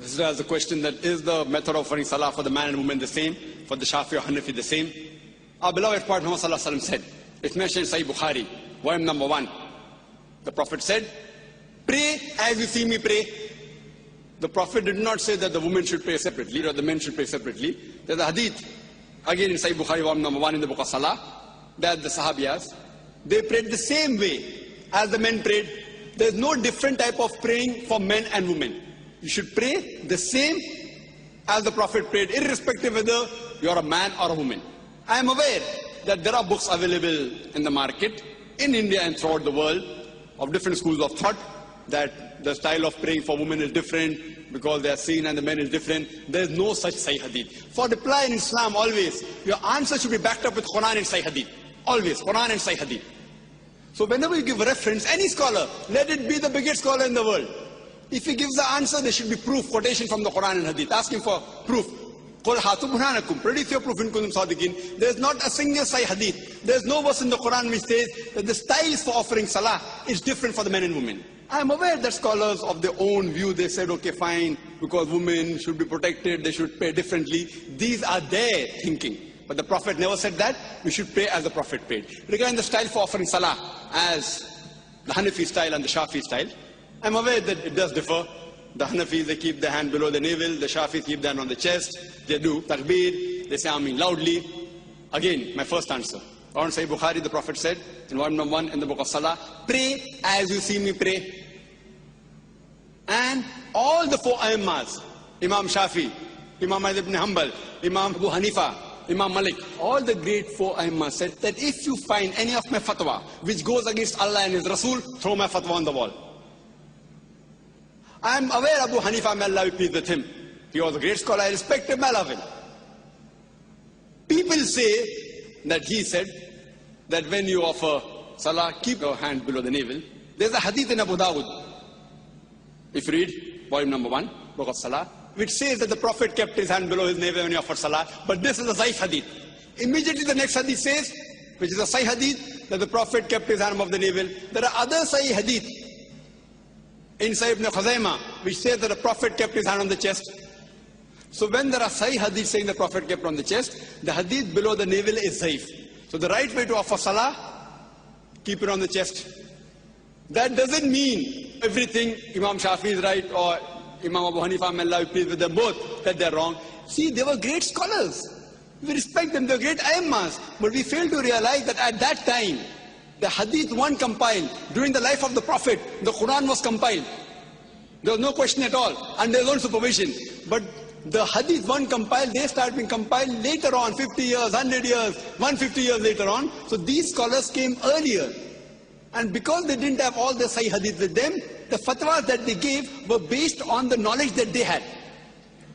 This is the question that is the method of offering salah for the man and woman the same, for the Shafi or Hanafi the same. Our beloved Prophet Muhammad said, it's mentioned in Sahih Bukhari, volume number 1. The Prophet said, pray as you see me pray. The Prophet did not say that the women should pray separately or the men should pray separately. There's a hadith, again in Sahih Bukhari, volume number 1 in the book of Salah, that the Sahabiyas, they prayed the same way as the men prayed. There's no different type of praying for men and women. You should pray the same as the Prophet prayed, irrespective whether you're a man or a woman. I am aware that there are books available in the market, in India and throughout the world, of different schools of thought, that the style of praying for women is different because they are seen and the men is different. There is no such Sahih Hadith. For reply in Islam, always, your answer should be backed up with Quran and Sahih Hadith. Always, Quran and Sahih Hadith. So whenever you give reference, any scholar, let it be the biggest scholar in the world. If he gives the answer, there should be proof, quotation from the Quran and Hadith. Ask him for proof. قُلْ هَاتُوا بُرْهَانَكُمْ. Produce your proof in kuntum sadiqin. There is not a single Sahih Hadith. There is no verse in the Quran which says that the styles for offering salah is different for the men and women. I am aware that scholars of their own view, they said, okay, fine, because women should be protected, they should pray differently. These are their thinking. But the Prophet never said that. We should pray as the Prophet prayed. Regarding the style for offering salah, as the Hanafi style and the Shafi style, I'm aware that it does differ. The Hanafis, they keep their hand below the navel. The Shafis keep their hand on the chest. They do takbir. They say Ameen loudly. Again, my first answer. On Sahih Bukhari, the Prophet said, in volume number 1 in the book of Salah, pray as you see me pray. And all the 4 Aimmas, Imam Shafi, Imam Ahmad ibn Hanbal, Imam Abu Hanifa, Imam Malik, all the great 4 Aimmas said that if you find any of my fatwa which goes against Allah and His Rasul, throw my fatwa on the wall. I am aware Abu Hanifa, may Allah be pleased with him. He was a great scholar, I respect him, I love him. People say that he said that when you offer salah, keep your hand below the navel. There's a hadith in Abu Dawud, if you read volume number 1, book of Salah, which says that the Prophet kept his hand below his navel when he offered salah, but this is a Zaif hadith. Immediately the next hadith says, which is a Sahih hadith, that the Prophet kept his hand above the navel. There are other Sahih hadith in Sahih ibn Khuzaimah, which says that the Prophet kept his hand on the chest. So when there are Sahih hadith saying the Prophet kept on the chest, the hadith below the navel is Zaif. So the right way to offer salah, keep it on the chest. That doesn't mean everything Imam Shafi is right or Imam Abu Hanifa, may Allah be pleased with them both, that they're wrong. See, they were great scholars. We respect them, they're great Aimmas. But we fail to realize that at that time, the hadith one compiled during the life of the Prophet, the Quran was compiled. There was no question at all, under his own supervision. But the hadith one compiled, they started being compiled later on, 50 years, 100 years, 150 years later on. So these scholars came earlier. And because they didn't have all the Sahih hadith with them, the fatwas that they gave were based on the knowledge that they had.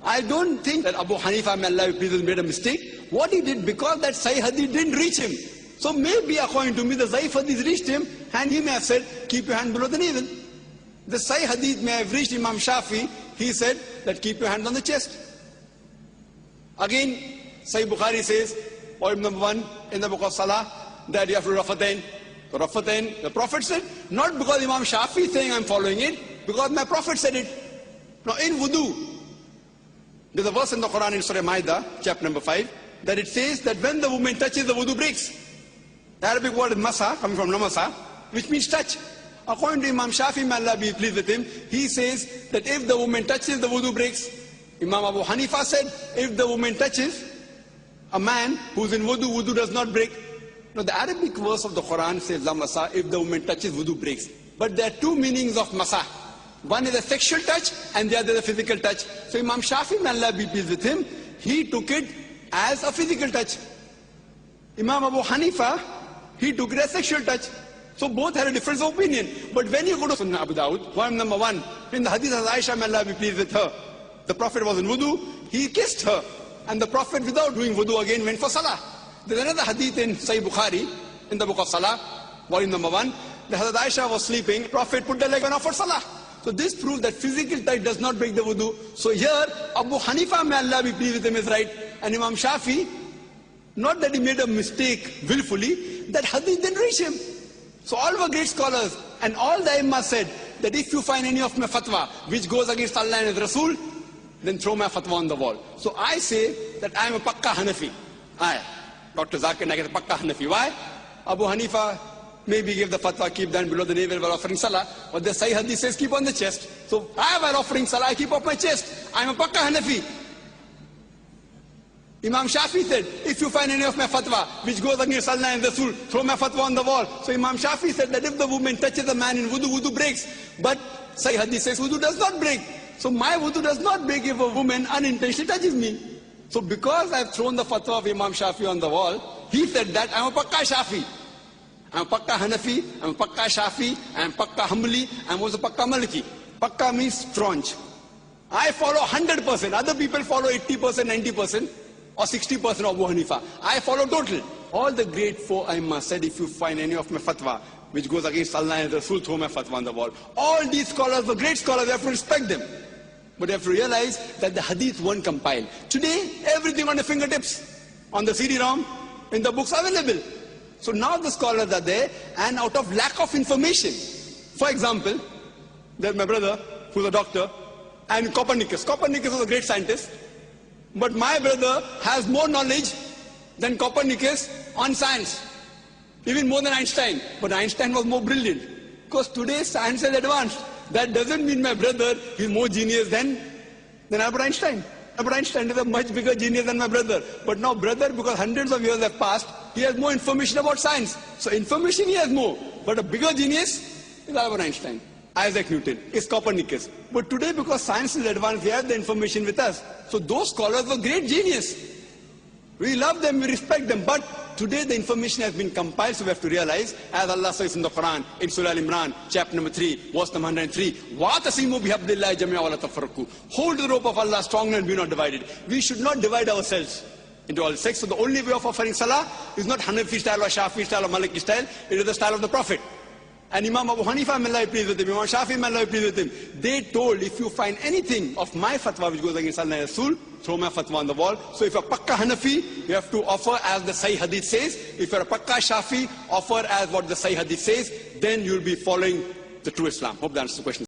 I don't think that Abu Hanifa, may Allah be pleased, made a mistake. What he did, because that Sahih hadith didn't reach him. So maybe according to me, the Zaif hadith reached him, and he may have said, keep your hand below the navel. The Sahih hadith may have reached Imam Shafi, he said that keep your hand on the chest. Again, Sahih Bukhari says, volume number 1 in the book of Salah, that you have to Rafatain. So Rafatain, the Prophet said, not because Imam Shafi is saying I'm following it, because my Prophet said it. Now in wudu, there's a verse in the Quran in Surah Ma'idah, chapter number 5, that it says that when the woman touches, the wudu breaks. The Arabic word is masa, coming from namasa, which means touch. According to Imam Shafi, may Allah be pleased with him, he says that if the woman touches, the wudu breaks. Imam Abu Hanifa said, if the woman touches a man who's in wudu, wudu does not break. Now the Arabic verse of the Quran says, la masa, if the woman touches, wudu breaks. But there are 2 meanings of masa. One is a sexual touch and the other is a physical touch. So Imam Shafi, may Allah be pleased with him, he took it as a physical touch. Imam Abu Hanifa, he took it as sexual touch. So both had a difference of opinion. But when you go to Sunnah Abu Dawud, volume number 1, in the hadith of Aisha, may Allah be pleased with her, the Prophet was in wudu, he kissed her. And the Prophet, without doing wudu again, went for salah. There's another hadith in Sahih Bukhari, in the book of Salah, volume number 1, the Hazrat Aisha was sleeping, Prophet put the leg on her for salah. So this proves that physical touch does not break the wudu. So here, Abu Hanifa, may Allah be pleased with him, is right. And Imam Shafi, not that he made a mistake willfully, that hadith didn't reach him. So all were great scholars, and all the Imam said that if you find any of my fatwa which goes against Allah and His Rasul, then throw my fatwa on the wall. So I say that I am a Pakka Hanafi. Dr. Zakir Naik is a Pakka Hanafi. Why? Abu Hanifa maybe gave the fatwa, keep down below the navel while offering Salah, but the Sahih Hadith says keep on the chest. So I, while offering Salah, I keep off my chest. I am a Pakka Hanafi. Imam Shafi said, if you find any of my fatwa which goes against Salah and Rasul, throw my fatwa on the wall. So Imam Shafi said that if the woman touches a man in wudu, wudu breaks. But Sahih Hadith says wudu does not break. So my wudu does not break if a woman unintentionally touches me. So because I have thrown the fatwa of Imam Shafi on the wall, he said that I am a Pakka Shafi. I am a Pakka Hanafi, I am a Pakka Shafi, I am Pakka Hanbali, I am also Pakka Maliki. Pakka means staunch. I follow 100%. Other people follow 80%, 90%. Or 60% of Abu Hanifa. I follow total. All the great four Aimma said, if you find any of my fatwa which goes against Allah and Rasul, throw my fatwa on the wall. All these scholars were great scholars, we have to respect them. But you have to realize that the hadith weren't compiled. Today, everything on the fingertips, on the CD-ROM, in the books available. So now the scholars are there, and out of lack of information. For example, there's my brother, who's a doctor, and Copernicus. Copernicus was a great scientist. But my brother has more knowledge than Copernicus on science, even more than Einstein. But Einstein was more brilliant, because today science is advanced. That doesn't mean my brother is more genius than Albert Einstein. Albert Einstein is a much bigger genius than my brother. But now brother, because hundreds of years have passed, he has more information about science. So information he has more. But a bigger genius is Albert Einstein. Isaac Newton is Copernicus. But today, because science is advanced, we have the information with us. So those scholars were great genius. We love them, we respect them. But today the information has been compiled, so we have to realize, as Allah says in the Quran, in Surah Al-Imran, chapter number 3, verse number 103, وَاتَصِمُوا بِحَبْلِ اللَّهِ جَمِيعًا وَلَا تَفَرَّقُوا. Hold the rope of Allah strongly and be not divided. We should not divide ourselves into all sects. So the only way of offering Salah is not Hanafi style or Shafi style or Maliki style. It is the style of the Prophet. And Imam Abu Hanifa, may Allah be pleased with him, Imam Shafi, may Allah be pleased with him, they told, if you find anything of my fatwa which goes against Allah and Rasul, throw my fatwa on the wall. So if you're a Pakka Hanafi, you have to offer as the Sahih Hadith says. If you're a Pakka Shafi, offer as what the Sahih Hadith says. Then you'll be following the true Islam. Hope that answers the question.